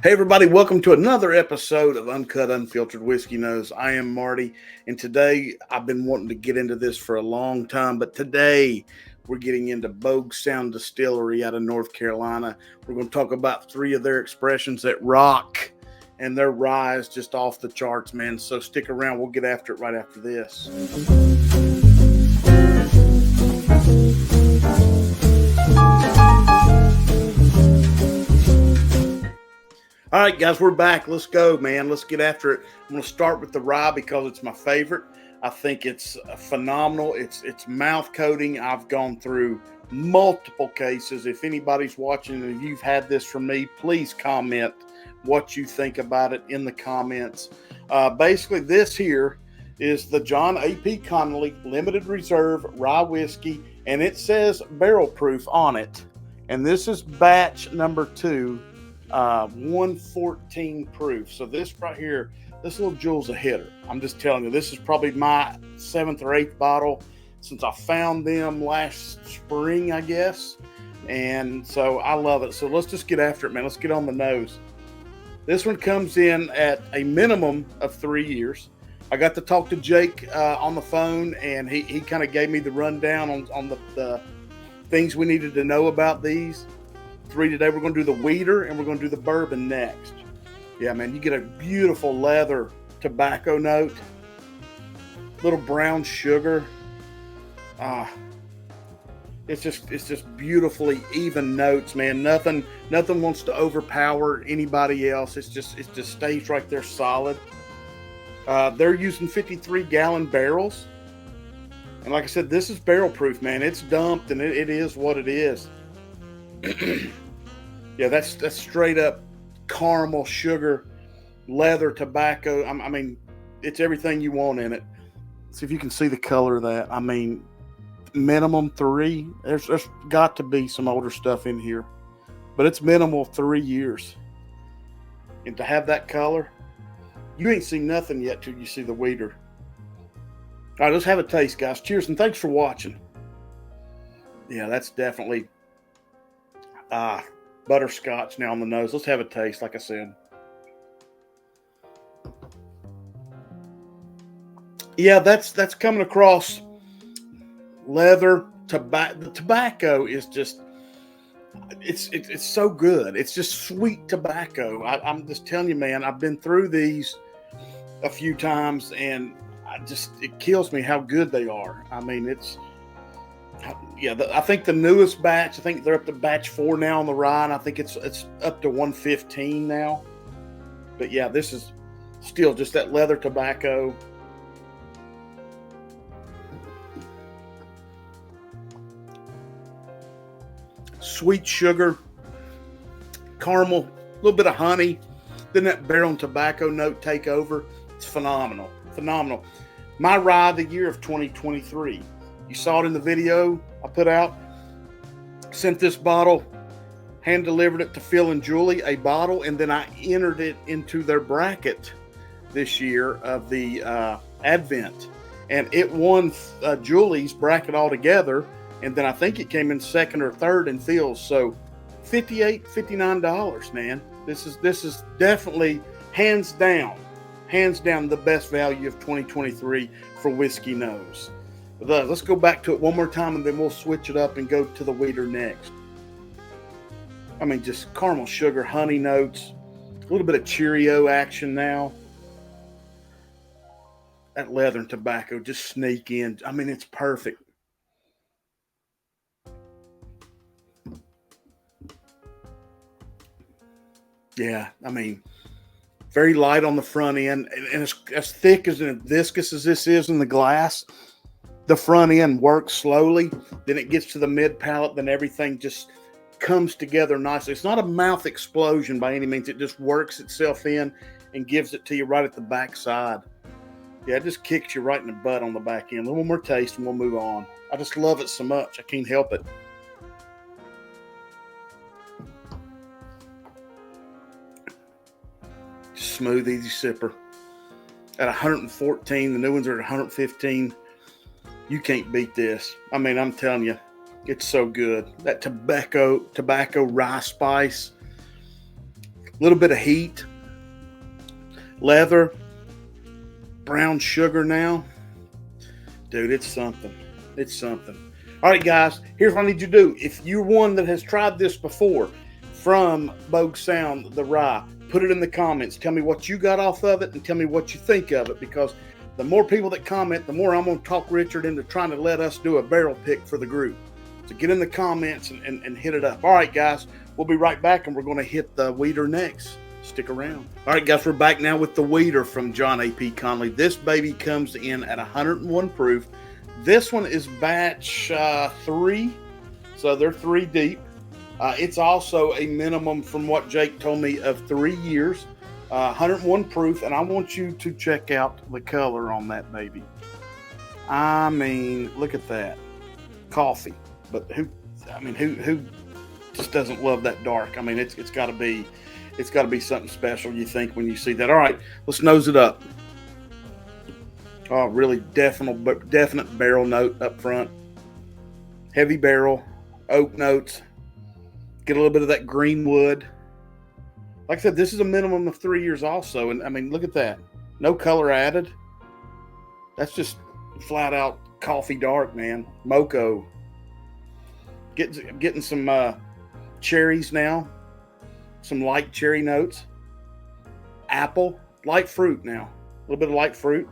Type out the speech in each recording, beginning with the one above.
Hey, everybody, welcome to another episode of Uncut Unfiltered Whiskey Nose. I am Marty, and today I've been wanting to get into this for a long time, but today we're getting into Bouge Sound Distillery out of North Carolina. We're going to talk about three of their expressions that rock, and their rye is just off the charts, man. So stick around. We'll get after it right after this. All right, guys, we're back. Let's go, man. Let's get after it. I'm going to start with the rye because it's my favorite. I think it's phenomenal. It's mouth coating. I've gone through multiple cases. If anybody's watching and you've had this from me, please comment what you think about it in the comments. Basically, this here is the John AP Connelly Limited Reserve Rye Whiskey, and it says barrel proof on it. And this is batch number 2. 114 proof. So this right here, this little jewel's a hitter. I'm just telling you, this is probably my 7th or 8th bottle since I found them last spring, I guess. And so I love it. So let's just get after it, man. Let's get on the nose. This one comes in at a minimum of 3 years. I got to talk to Jake on the phone, and he kind of gave me the rundown on the things we needed to know about these. 3 today. We're going to do the Weeder and we're going to do the Bourbon next. Yeah, man, you get a beautiful leather tobacco note, little brown sugar. It's just beautifully even notes, man. Nothing wants to overpower anybody else. It just stays right there solid. They're using 53-gallon barrels, and like I said, this is barrel proof, man. It's dumped, and it is what it is. Yeah, that's straight up caramel, sugar, leather, tobacco. I mean, it's everything you want in it. See if you can see the color of that. I mean, minimum 3. There's got to be some older stuff in here, but it's minimal 3 years. And to have that color, you ain't seen nothing yet till you see the Weeder. All right, let's have a taste, guys. Cheers, and thanks for watching. Yeah, that's definitely butterscotch now on the nose. Let's have a taste, like I said. Yeah, that's coming across leather, tobacco. The tobacco is just, it's so good. It's just sweet tobacco. I'm just telling you, man, I've been through these a few times, and it kills me how good they are. I mean, I think the newest batch, I think they're up to batch 4 now on the rye, and I think it's up to 115 now. But yeah, this is still just that leather tobacco. Sweet sugar, caramel, a little bit of honey. Then that barrel and tobacco note take over. It's phenomenal. Phenomenal. My rye of the year of 2023. You saw it in the video I put out. Sent this bottle, hand delivered it to Phil and Julie, a bottle, and then I entered it into their bracket this year of the Advent. And it won Julie's bracket altogether, and then I think it came in 2nd or 3rd in Phil's. So $58, $59, man. This is definitely hands down the best value of 2023 for Whiskey Nose. Let's go back to it one more time, and then we'll switch it up and go to the Weeder next. I mean, just caramel, sugar, honey notes, a little bit of Cheerio action now. That leather and tobacco just sneak in. I mean, it's perfect. Yeah, I mean, very light on the front end, and it's as thick and viscous as this is in the glass. The front end works slowly, then it gets to the mid palate, then everything just comes together nicely. It's not a mouth explosion by any means. It just works itself in and gives it to you right at the back side. Yeah, it just kicks you right in the butt on the back end. A little more taste and we'll move on. I just love it so much. I can't help it. Just smooth, easy sipper. At 114, the new ones are at 115. You can't beat this. I mean, I'm telling you, it's so good. That tobacco rye spice, little bit of heat, leather, brown sugar now. Dude, it's something. It's something. All right, guys, here's what I need you to do. If you're one that has tried this before from Bouge Sound, the rye, put it in the comments. Tell me what you got off of it and tell me what you think of it, because the more people that comment, the more I'm going to talk Richard into trying to let us do a barrel pick for the group. So get in the comments and hit it up. All right, guys, we'll be right back, and we're going to hit the weeder next. Stick around. All right, guys, we're back now with the weeder from John AP Connelly. This baby comes in at 101 proof. This one is batch 3, so they're 3 deep. It's also a minimum, from what Jake told me, of 3 years. 101 proof, and I want you to check out the color on that baby. I mean, look at that. Coffee. But who just doesn't love that dark? I mean, it's got to be something special, you think, when you see that. All right, let's nose it up. Oh, really definite barrel note up front. Heavy barrel, oak notes. Get a little bit of that green wood. Like I said, this is a minimum of 3 years also. And I mean, look at that. No color added. That's just flat out coffee dark, man. Mocha. Getting some cherries now. Some light cherry notes. Apple. Light fruit now. A little bit of light fruit.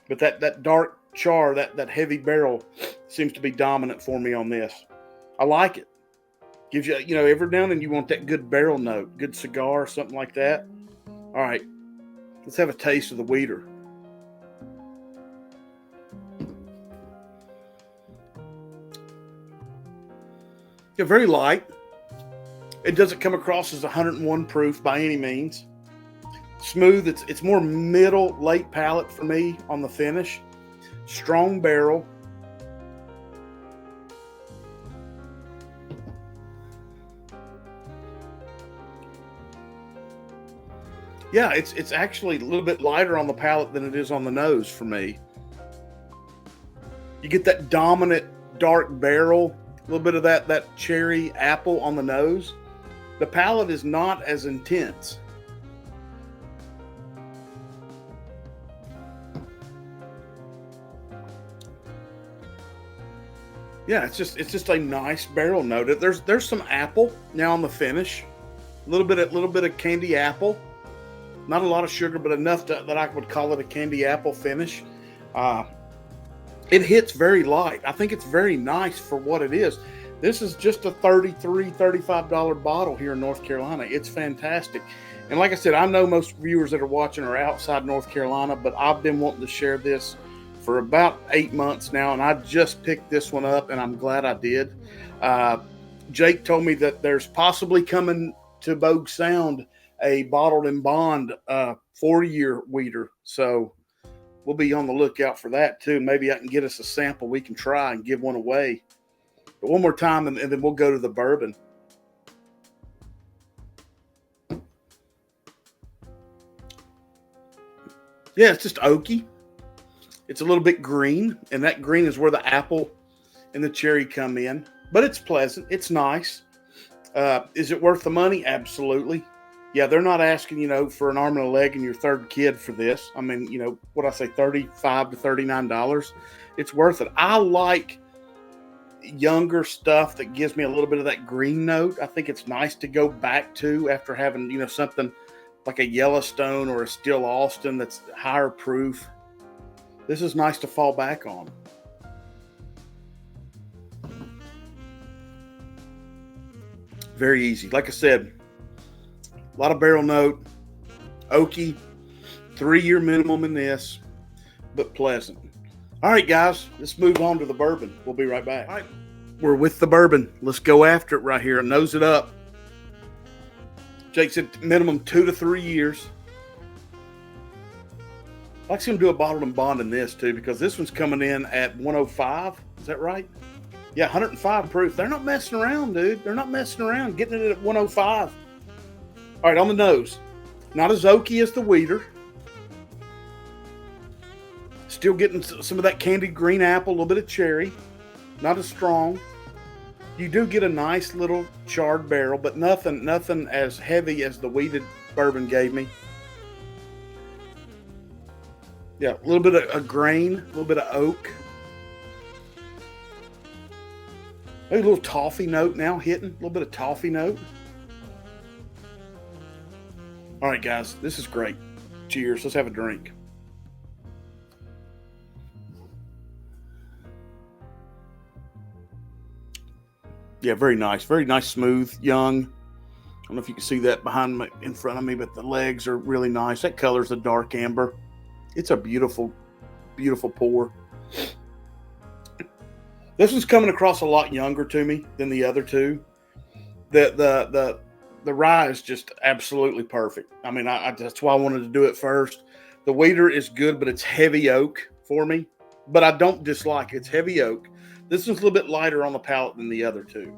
But that dark char, that heavy barrel seems to be dominant for me on this. I like it. Gives you, every now and then you want that good barrel note, good cigar, something like that. All right, let's have a taste of the weeder. Yeah, very light. It doesn't come across as 101 proof by any means. Smooth. It's more middle, late palate for me on the finish. Strong barrel. Yeah, it's actually a little bit lighter on the palate than it is on the nose for me. You get that dominant dark barrel, a little bit of that cherry apple on the nose. The palate is not as intense. Yeah, it's just a nice barrel note. There's some apple now on the finish. A little bit of candy apple. Not a lot of sugar, but enough that I would call it a candy apple finish. It hits very light. I think it's very nice for what it is. This is just a $33, $35 bottle here in North Carolina. It's fantastic. And like I said, I know most viewers that are watching are outside North Carolina, but I've been wanting to share this for about 8 months now, and I just picked this one up, and I'm glad I did. Jake told me that there's possibly coming to Bouge Sound a bottled in bond 4-year weeder. So we'll be on the lookout for that too. Maybe I can get us a sample we can try and give one away. But one more time, and then we'll go to the bourbon. Yeah, it's just oaky. It's a little bit green, and that green is where the apple and the cherry come in. But it's pleasant. It's nice. Is it worth the money? Absolutely. Yeah, they're not asking, for an arm and a leg and your third kid for this. I mean, what I say, $35 to $39. It's worth it. I like younger stuff that gives me a little bit of that green note. I think it's nice to go back to after having, something like a Yellowstone or a Still Austin that's higher proof. This is nice to fall back on. Very easy. Like I said, a lot of barrel note, oaky, 3-year minimum in this, but pleasant. All right, guys, let's move on to the bourbon. We'll be right back. All right, we're with the bourbon. Let's go after it right here and nose it up. Jake said minimum 2 to 3 years. I'd like to see him do a bottled and bond in this too, because this one's coming in at 105. Is that right? Yeah, 105 proof. They're not messing around, dude. They're not messing around. Getting it at 105. All right, on the nose. Not as oaky as the weeder. Still getting some of that candied green apple, a little bit of cherry. Not as strong. You do get a nice little charred barrel, but nothing as heavy as the wheated bourbon gave me. Yeah, a little bit of a grain, a little bit of oak. Maybe a little toffee note now hitting, a little bit of toffee note. All right, guys, this is great. Cheers. Let's have a drink. Yeah, very nice, smooth, young. I don't know if you can see that behind me, in front of me, but the legs are really nice. That color's a dark amber. It's a beautiful, beautiful pour. This one's coming across a lot younger to me than the other two. The rye is just absolutely perfect. I mean, that's why I wanted to do it first. The wheater is good, but it's heavy oak for me. But I don't dislike it. It's heavy oak. This one's a little bit lighter on the palate than the other two.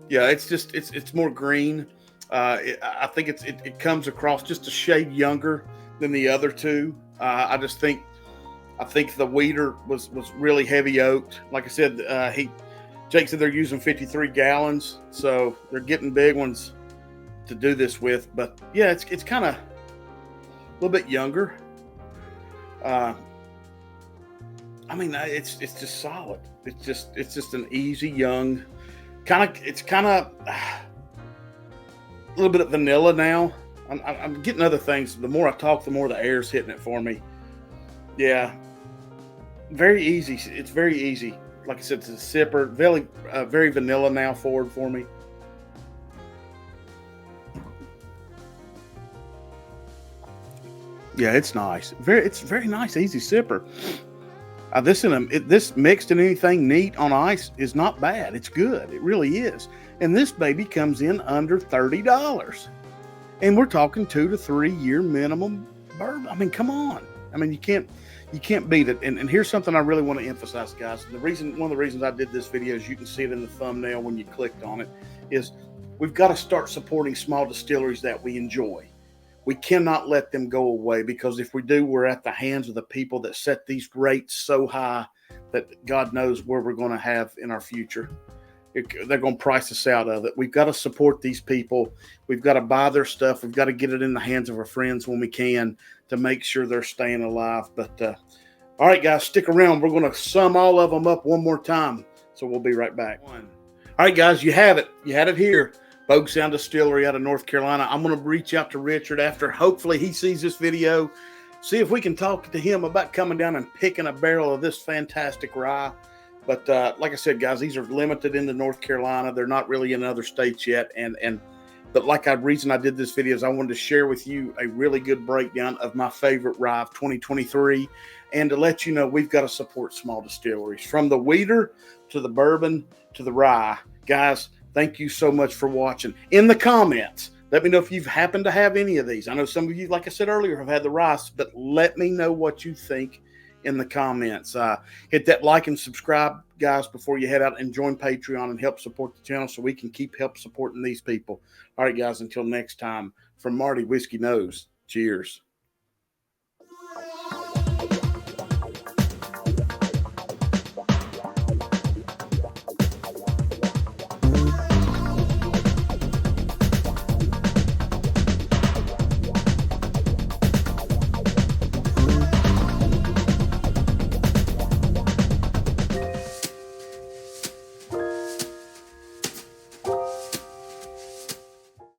Yeah, it's more green. I think it comes across just a shade younger than the other two. I think the wheater was really heavy oaked. Like I said, Jake said they're using 53 gallons, so they're getting big ones to do this with. But yeah, it's kind of a little bit younger. I mean, it's just solid. It's just an easy young it's kind of a little bit of vanilla now. I'm getting other things. The more I talk, the more the air's hitting it for me. Yeah, very easy. It's very easy. Like I said, it's a sipper. Very vanilla now forward for me. Yeah, it's nice. It's very nice, easy sipper. This mixed in anything neat on ice is not bad. It's good. It really is. And this baby comes in under $30. And we're talking 2 to 3 year minimum bourbon. I mean, come on. I mean, you can't beat it. And here's something I really want to emphasize, guys. One of the reasons I did this video, is you can see it in the thumbnail when you clicked on it, is we've got to start supporting small distilleries that we enjoy. We cannot let them go away, because if we do, we're at the hands of the people that set these rates so high that God knows where we're going to have in our future. They're going to price us out of it. We've got to support these people. We've got to buy their stuff. We've got to get it in the hands of our friends when we can, to make sure they're staying alive. But all right, guys, stick around. We're going to sum all of them up one more time. So we'll be right back. All right, guys, you have it. You had it here. Bouge Sound Distillery out of North Carolina. I'm going to reach out to Richard after hopefully he sees this video, see if we can talk to him about coming down and picking a barrel of this fantastic rye. But like I said, guys, these are limited into North Carolina. They're not really in other states yet. But reason I did this video is I wanted to share with you a really good breakdown of my favorite rye of 2023, and to let you know we've got to support small distilleries, from the wheater to the bourbon to the rye. Guys, thank you so much for watching. In the comments, let me know if you've happened to have any of these. I know some of you, like I said earlier, have had the rice, but let me know what you think in the comments. Hit that like and subscribe, guys, before you head out, and join Patreon and help support the channel so we can keep supporting these people. All right, guys, until next time, from Marty Whiskey Nose, cheers.